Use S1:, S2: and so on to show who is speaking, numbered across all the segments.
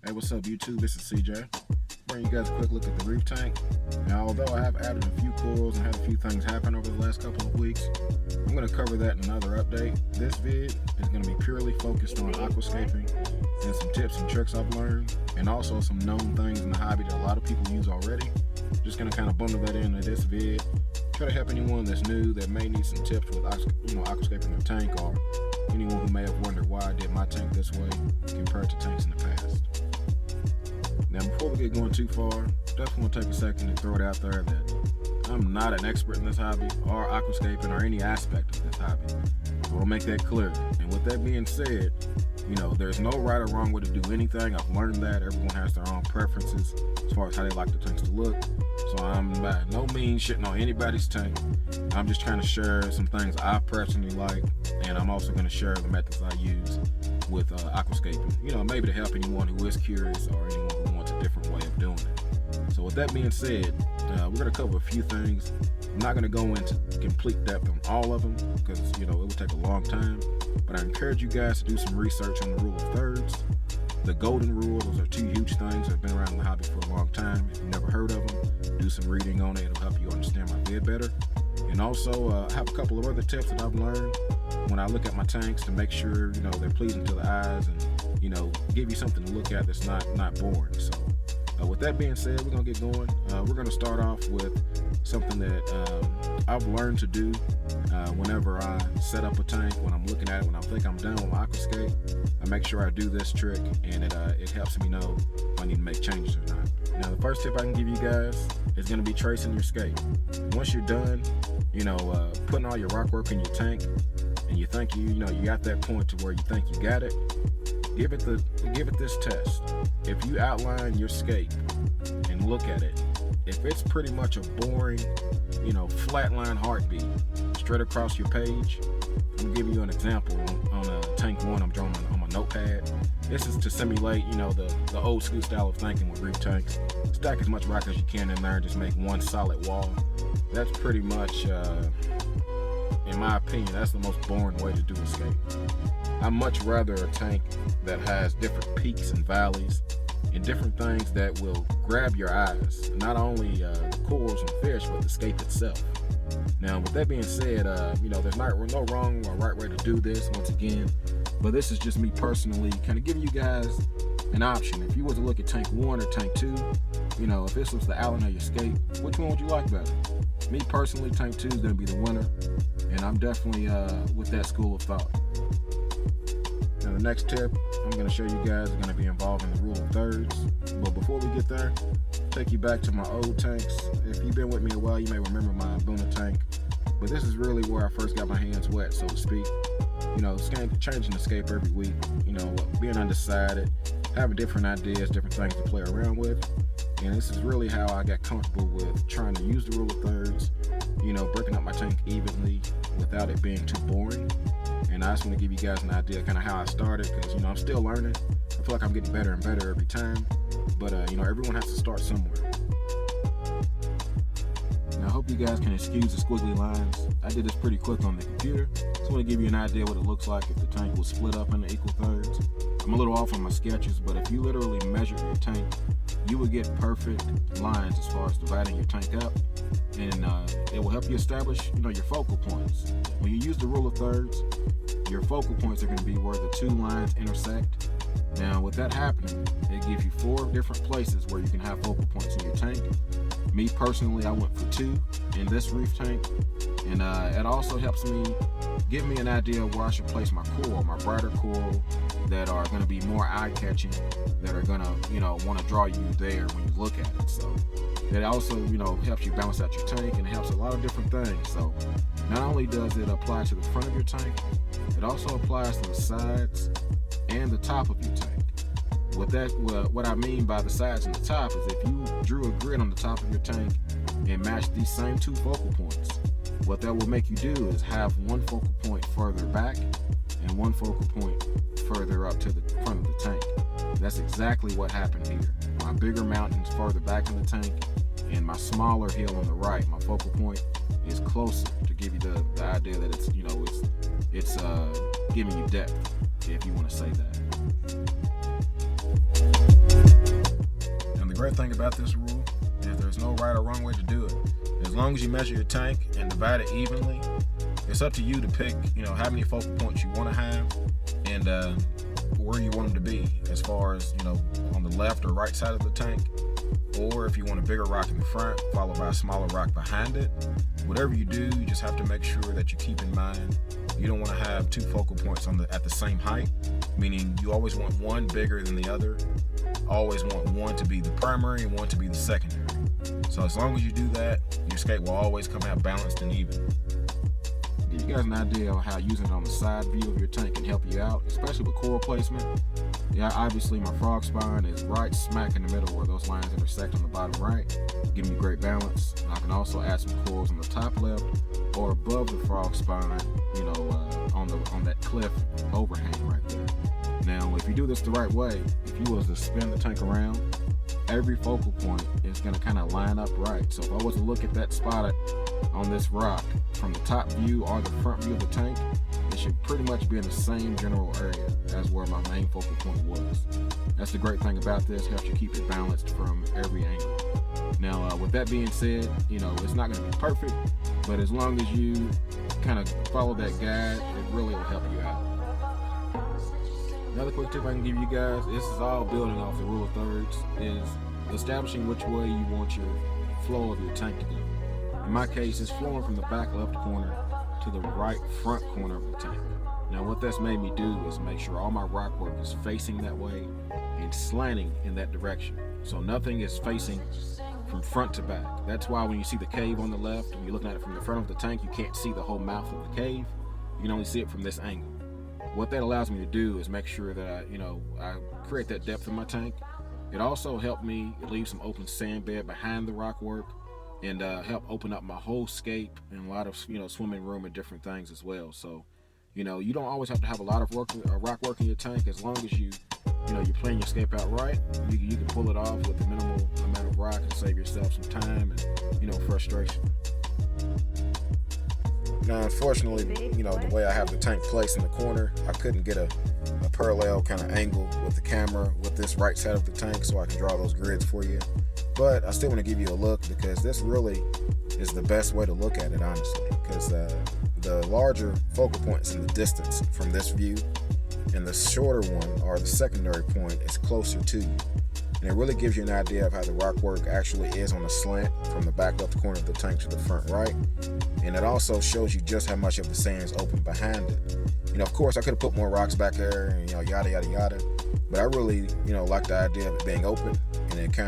S1: Hey, what's up YouTube? This is CJ. Bring you guys a quick look at the Reef tank. Now, although I have added a few corals and had a few things happen over the last couple of weeks, I'm going to cover that in another update. This vid is going to be purely focused on aquascaping and some tips and tricks I've learned, and also some known things in the hobby that a lot of people use already. Just going to kind of bundle that into this vid, try to help anyone that's new that may need some tips with aquascaping their tank, or anyone who may have wondered why I did my tank this way compared to tanks in the past. Now, before we get going too far, definitely want to take a second to throw it out there that I'm not an expert in this hobby or aquascaping or any aspect of this hobby. So I'll make that clear. And with that being said, there's no right or wrong way to do anything. I've learned that everyone has their own preferences as far as how they like the tanks to look. So I'm by no means shitting on anybody's tank. I'm just trying to share some things I personally like, and I'm also going to share the methods I use with aquascaping. Maybe to help anyone who is curious or anyone who wants a different way of doing it. So with that being said, we're going to cover a few things. I'm not going to go into complete depth on all of them because it would take a long time, but I encourage you guys to do some research on the rule of thirds, the golden rule. Those are two huge things that have been around in the hobby for a long time. If you've never heard of them, do some reading on it. It'll help you understand my vid better. And also I have a couple of other tips that I've learned when I look at my tanks to make sure they're pleasing to the eyes and give you something to look at that's not boring. So with that being said, we're gonna get going. We're gonna start off with something that I've learned to do whenever I set up a tank. When I'm looking at it, when I think I'm done with my aquascape, I make sure I do this trick, and it helps me know if I need to make changes or not. Now, the first tip I can give you guys is gonna be tracing your scape. Once you're done, putting all your rock work in your tank, and you think you got that point to where you think you got it, give it this test. If you outline your scape and look at it, if it's pretty much a boring, flatline heartbeat straight across your page, I'm giving you an example on a tank one I'm drawing on my notepad. This is to simulate, the old school style of thinking with reef tanks. Stack as much rock as you can in there and just make one solid wall. That's pretty much, in my opinion, that's the most boring way to do a scape. I much rather a tank that has different peaks and valleys and different things that will grab your eyes. Not only the corals and fish, but the scape itself. Now, with that being said, there's no wrong or right way to do this, once again, but this is just me personally kind of giving you guys an option. If you were to look at tank one or tank two, if this was the outline of your scape, which one would you like better? Me personally, tank two is going to be the winner, and I'm definitely with that school of thought. Now, the next tip I'm going to show you guys is going to be involving the rule of thirds. But before we get there, take you back to my old tanks. If you've been with me a while, you may remember my Buna tank. But this is really where I first got my hands wet, so to speak. Changing the scape every week, being undecided, having different ideas, different things to play around with. And this is really how I got comfortable with trying to use the rule of thirds, breaking up my tank evenly without it being too boring. And I just want to give you guys an idea kind of how I started, because I'm still learning. I feel like I'm getting better and better every time, but everyone has to start somewhere. Now, I hope you guys can excuse the squiggly lines. I did this pretty quick on the computer, so I want to give you an idea what it looks like if the tank was split up into equal thirds. I'm a little off on my sketches, but if you literally measure your tank, you will get perfect lines as far as dividing your tank up, and it will help you establish your focal points. When you use the rule of thirds, your focal points are going to be where the two lines intersect. Now, with that happening, it gives you 4 different places where you can have focal points in your tank. Me personally, I went for 2 in this reef tank, and it also helps me give me an idea of where I should place my coral, my brighter coral that are going to be more eye-catching, that are going to want to draw you there when you look at it. So it also helps you balance out your tank, and it helps a lot of different things. So not only does it apply to the front of your tank, it also applies to the sides and the top of your tank. What I mean by the sides and the top is if you drew a grid on the top of your tank and matched these same 2 focal points, what that will make you do is have one focal point further back and one focal point further up to the front of the tank. That's exactly what happened here. My bigger mountain's further back in the tank, and my smaller hill on the right, my focal point, is closer, to give you the idea that it's giving you depth, if you want to say that. thing about this rule is there's no right or wrong way to do it. As long as you measure your tank and divide it evenly, it's up to you to pick, how many focal points you want to have and where you want them to be, as far as, on the left or right side of the tank, or if you want a bigger rock in the front followed by a smaller rock behind it. Whatever you do, you just have to make sure that you keep in mind you don't want to have two focal points at the same height, meaning you always want one bigger than the other. Always want one to be the primary and one to be the secondary. So as long as you do that, your Scape will always come out balanced and even. Give you guys an idea of how using it on the side view of your tank can help you out, especially with coral placement. Yeah, obviously my frog spine is right smack in the middle where those lines intersect on the bottom right, giving me great balance. I can also add some corals on the top left or above the frog spine, on that cliff overhang right there. Now, if you do this the right way, if you was to spin the tank around, every focal point is going to kind of line up right. So if I was to look at that spot on this rock from the top view or the front view of the tank, it should pretty much be in the same general area as where my main focal point was. That's the great thing about this, helps you keep it balanced from every angle. Now, with that being said, it's not going to be perfect, but as long as you kind of follow that guide, it really will help you out. Another quick tip I can give you guys, this is all building off the rule of thirds, is establishing which way you want your flow of your tank to go. In my case, it's flowing from the back left corner to the right front corner of the tank. Now what that's made me do is make sure all my rock work is facing that way and slanting in that direction. So nothing is facing from front to back. That's why when you see the cave on the left, when you're looking at it from the front of the tank, you can't see the whole mouth of the cave. You can only see it from this angle. What that allows me to do is make sure that I create that depth in my tank. It also helped me leave some open sand bed behind the rock work and help open up my whole Scape and a lot of swimming room and different things as well. So you don't always have to have a lot of rock work in your tank. As long as you're playing your Scape out right, you can pull it off with a minimal amount of rock and save yourself some time and frustration. Now, unfortunately, the way I have the tank placed in the corner, I couldn't get a parallel kind of angle with the camera with this right side of the tank so I can draw those grids for you. But I still want to give you a look because this really is the best way to look at it, honestly, because the larger focal point is in the distance from this view, and the shorter one, or the secondary point, is closer to you. And it really gives you an idea of how the rock work actually is on a slant from the back left corner of the tank to the front right. And it also shows you just how much of the sand is open behind it. Of course, I could have put more rocks back there and yada yada yada, but I really like the idea of it being open, and it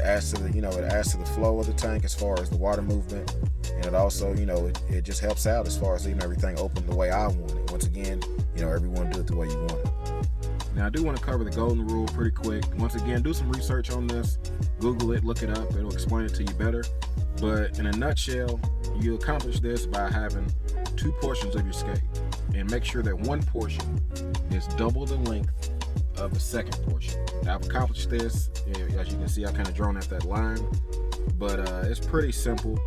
S1: adds to the flow of the tank as far as the water movement, and it also it just helps out as far as leaving everything open the way I want it. Once again, everyone do it the way you want it. Now, I do want to cover the golden rule pretty quick. Once again, do some research on this. Google it, look it up. It'll explain it to you better. But in a nutshell, you accomplish this by having two portions of your Scape. And make sure that one portion is double the length of the second portion. Now, I've accomplished this. As you can see, I've kind of drawn out that line. But it's pretty simple.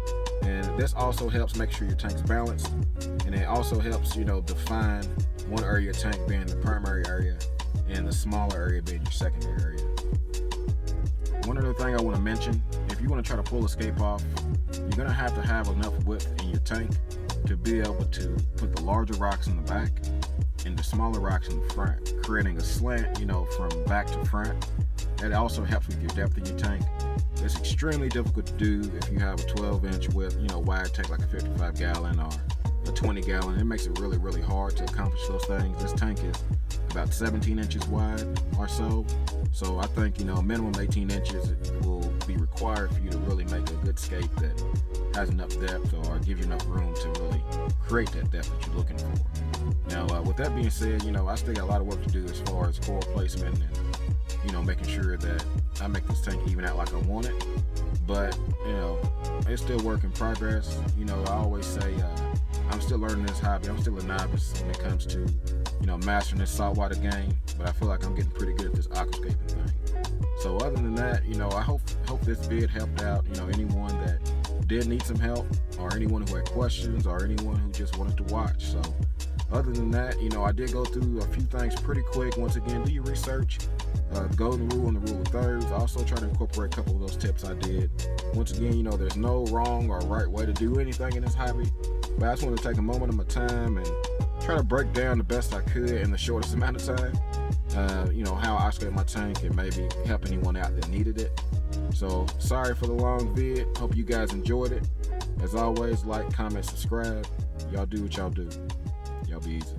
S1: And this also helps make sure your tank's balanced. And it also helps, define one area of your tank being the primary area and the smaller area being your secondary area. One other thing I want to mention, if you want to try to pull a Scape off, you're going to have enough width in your tank to be able to put the larger rocks in the back and the smaller rocks in the front, creating a slant, from back to front. That also helps with your depth in your tank. It's extremely difficult to do if you have a 12-inch width, wide tank like a 55 gallon or a 20 gallon. It makes it really, really hard to accomplish those things. This tank is about 17 inches wide or so. So I think, minimum 18 inches will be required for you to really make a good Scape that has enough depth or give you enough room to really create that depth that you're looking for. Now, with that being said, I still got a lot of work to do as far as coral placement and, making sure that I make this tank even out like I want it. But, it's still work in progress. I always say I'm still learning this hobby. I'm still a novice when it comes to, mastering this saltwater game, but I feel like I'm getting pretty good at this aquascaping thing. So other than that, I hope this vid helped out, anyone that did need some help, or anyone who had questions, or anyone who just wanted to watch. So other than that, I did go through a few things pretty quick. Once again, do your research. golden rule and the rule of thirds. I also try to incorporate a couple of those tips I did. Once again, you know, there's no wrong or right way to do anything in this hobby, but I just want to take a moment of my time and try to break down the best I could in the shortest amount of time. You know, how I scale my tank and maybe help anyone out that needed it. So sorry for the long vid. Hope you guys enjoyed it. As always, like, comment, subscribe. Y'all do what y'all do. Y'all be easy.